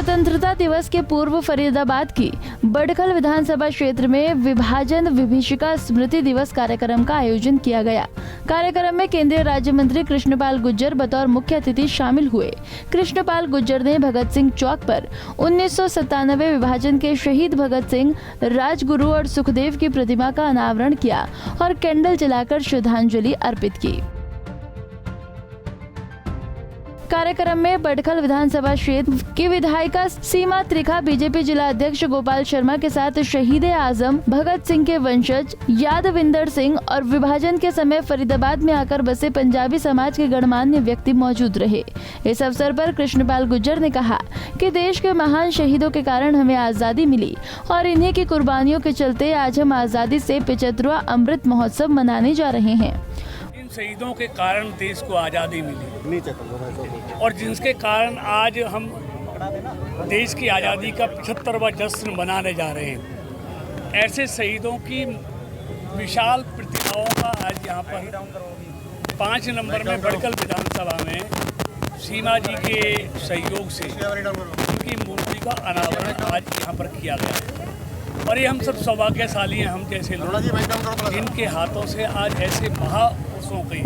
स्वतंत्रता दिवस के पूर्व फरीदाबाद की बड़खल विधानसभा क्षेत्र में विभाजन विभीषिका स्मृति दिवस कार्यक्रम का आयोजन किया गया। कार्यक्रम में केंद्रीय राज्य मंत्री कृष्णपाल गुर्जर बतौर मुख्य अतिथि शामिल हुए। कृष्णपाल गुर्जर ने भगत सिंह चौक पर 1997 विभाजन के शहीद भगत सिंह, राजगुरु और सुखदेव की प्रतिमा का अनावरण किया और कैंडल जलाकर श्रद्धांजलि अर्पित की। कार्यक्रम में बड़खल विधानसभा क्षेत्र की विधायिका सीमा त्रिखा, बीजेपी जिला अध्यक्ष गोपाल शर्मा के साथ शहीद आजम भगत सिंह के वंशज यादविंदर सिंह और विभाजन के समय फरीदाबाद में आकर बसे पंजाबी समाज के गणमान्य व्यक्ति मौजूद रहे। इस अवसर पर कृष्णपाल गुर्जर ने कहा कि देश के महान शहीदों के कारण हमें आजादी मिली और इन्हीं की कुर्बानियों के चलते आज हम आजादी से 75वां अमृत महोत्सव मनाने जा रहे हैं। शहीदों के कारण देश को आज़ादी मिली और जिनके कारण आज हम देश की आज़ादी का 75वां जश्न मनाने जा रहे हैं। ऐसे शहीदों की विशाल प्रतिमाओं का आज यहाँ पर 5 नंबर में बड़खल विधानसभा में सीमा जी के सहयोग से उनकी मूर्ति का अनावरण आज यहाँ पर किया गया है। और ये हम सब सौभाग्यशाली हैं, हम जैसे लोग जिनके हाथों से आज ऐसे महापुरुषों की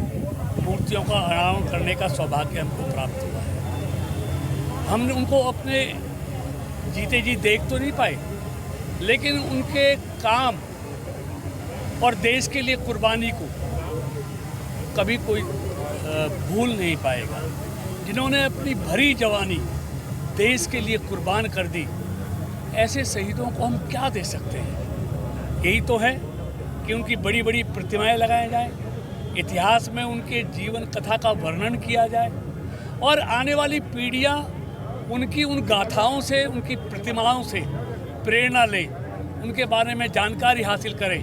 मूर्तियों का अनावरण करने का सौभाग्य हमको प्राप्त हुआ है। हमने उनको अपने जीते जी देख तो नहीं पाए, लेकिन उनके काम और देश के लिए कुर्बानी को कभी कोई भूल नहीं पाएगा। जिन्होंने अपनी भरी जवानी देश के लिए कुर्बान कर दी, ऐसे शहीदों को हम क्या दे सकते हैं? यही तो है कि उनकी बड़ी बड़ी प्रतिमाएं लगाई जाएं, इतिहास में उनके जीवन कथा का वर्णन किया जाए और आने वाली पीढ़ियां उनकी उन गाथाओं से, उनकी प्रतिमाओं से प्रेरणा लें, उनके बारे में जानकारी हासिल करें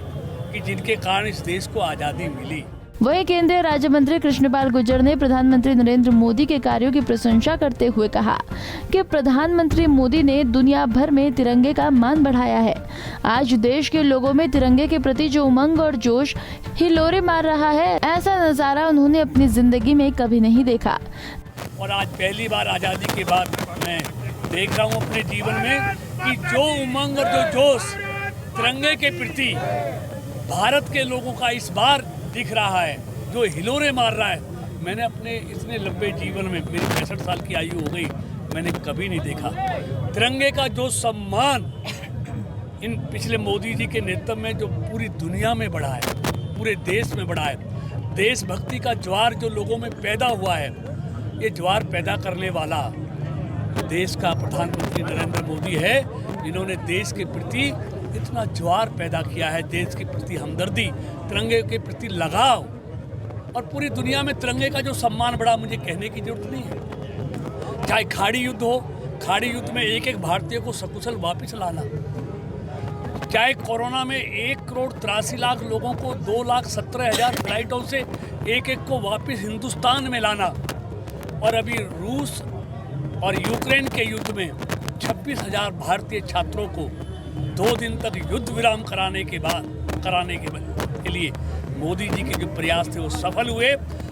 कि जिनके कारण इस देश को आज़ादी मिली। वहीं केंद्रीय राज्य मंत्री कृष्णपाल गुर्जर ने प्रधानमंत्री नरेंद्र मोदी के कार्यों की प्रशंसा करते हुए कहा कि प्रधानमंत्री मोदी ने दुनिया भर में तिरंगे का मान बढ़ाया है। आज देश के लोगों में तिरंगे के प्रति जो उमंग और जोश हिलोरे मार रहा है, ऐसा नजारा उन्होंने अपनी जिंदगी में कभी नहीं देखा। और आज पहली बार आज़ादी के बाद मैं देख रहा हूँ अपने जीवन में कि जो उमंग और जो जोश तिरंगे के प्रति भारत के लोगों का इस बार दिख रहा है, जो हिलोरे मार रहा है, मैंने अपने इतने लंबे जीवन में, मेरी 65 साल की आयु हो गई, मैंने कभी नहीं देखा। तिरंगे का जो सम्मान इन पिछले मोदी जी के नेतृत्व में जो पूरी दुनिया में बढ़ा है, पूरे देश में बढ़ा है, देशभक्ति का ज्वार जो लोगों में पैदा हुआ है, ये ज्वार पैदा करने वाला देश का प्रधानमंत्री नरेंद्र मोदी है, जिन्होंने देश के प्रति इतना ज्वार पैदा किया है, देश के प्रति हमदर्दी, तिरंगे के प्रति लगाव और पूरी दुनिया में तिरंगे का जो सम्मान बढ़ा, मुझे कहने की जरूरत नहीं है। चाहे खाड़ी युद्ध हो, खाड़ी युद्ध में एक एक भारतीय को सकुशल वापस लाना, चाहे कोरोना में 1,83,00,000 लोगों को 2,17,000 फ्लाइटों से एक एक को वापस हिंदुस्तान में लाना, और अभी रूस और यूक्रेन के युद्ध में 26,000 भारतीय छात्रों को 2 दिन तक युद्ध विराम कराने के लिए मोदी जी के जो प्रयास थे वो सफल हुए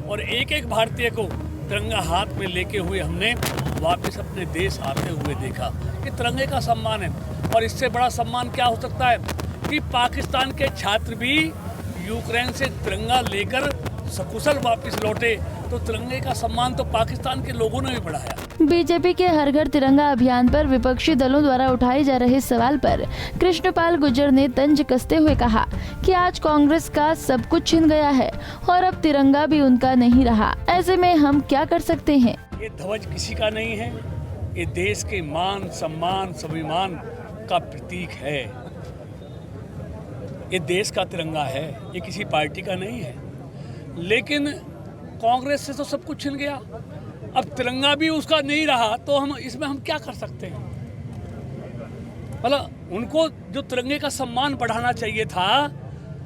और एक एक भारतीय को तिरंगा हाथ में लेके हुए हमने वापस अपने देश आते हुए देखा। ये तिरंगे का सम्मान है और इससे बड़ा सम्मान क्या हो सकता है कि पाकिस्तान के छात्र भी यूक्रेन से तिरंगा लेकर सकुशल वापस लौटे, तो तिरंगे का सम्मान तो पाकिस्तान के लोगों ने भी बढ़ाया। बीजेपी के हर घर तिरंगा अभियान पर विपक्षी दलों द्वारा उठाए जा रहे सवाल पर कृष्णपाल गुर्जर ने तंज कसते हुए कहा कि आज कांग्रेस का सब कुछ छिन गया है और अब तिरंगा भी उनका नहीं रहा। ऐसे में हम क्या कर सकते हैं? ये ध्वज किसी का नहीं है, ये देश के मान, सम्मान, स्वाभिमान का प्रतीक है। ये देश का तिरंगा है, ये किसी पार्टी का नहीं है। लेकिन कांग्रेस से तो सब कुछ छिन गया, अब तिरंगा भी उसका नहीं रहा, तो हम इसमें हम क्या कर सकते हैं? मतलब उनको जो तिरंगे का सम्मान बढ़ाना चाहिए था,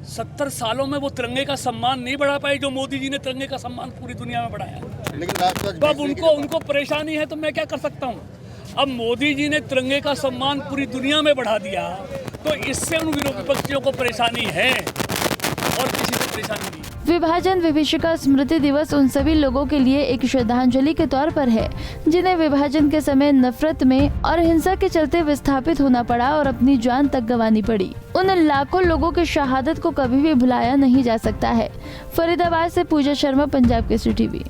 70 सालों में वो तिरंगे का सम्मान नहीं बढ़ा पाए जो मोदी जी ने तिरंगे का सम्मान पूरी दुनिया में बढ़ाया। लेकिन तो अब उनको परेशानी है, तो मैं क्या कर सकता हूँ? अब मोदी जी ने तिरंगे का सम्मान पूरी दुनिया में बढ़ा दिया, तो इससे उन विपक्षियों को परेशानी है और किसी परेशानी नहीं। विभाजन विभीषिका स्मृति दिवस उन सभी लोगों के लिए एक श्रद्धांजलि के तौर पर है जिन्हें विभाजन के समय नफरत में और हिंसा के चलते विस्थापित होना पड़ा और अपनी जान तक गंवानी पड़ी। उन लाखों लोगों की शहादत को कभी भी भुलाया नहीं जा सकता है। फरीदाबाद से पूजा शर्मा, पंजाब केसरी टीवी।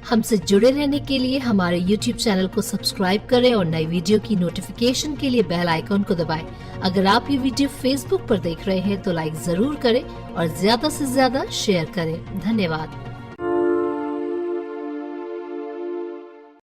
हमसे जुड़े रहने के लिए हमारे YouTube चैनल को सब्सक्राइब करें और नई वीडियो की नोटिफिकेशन के लिए बेल आइकॉन को दबाएं। अगर आप ये वीडियो Facebook पर देख रहे हैं तो लाइक जरूर करें और ज्यादा से ज्यादा शेयर करें। धन्यवाद।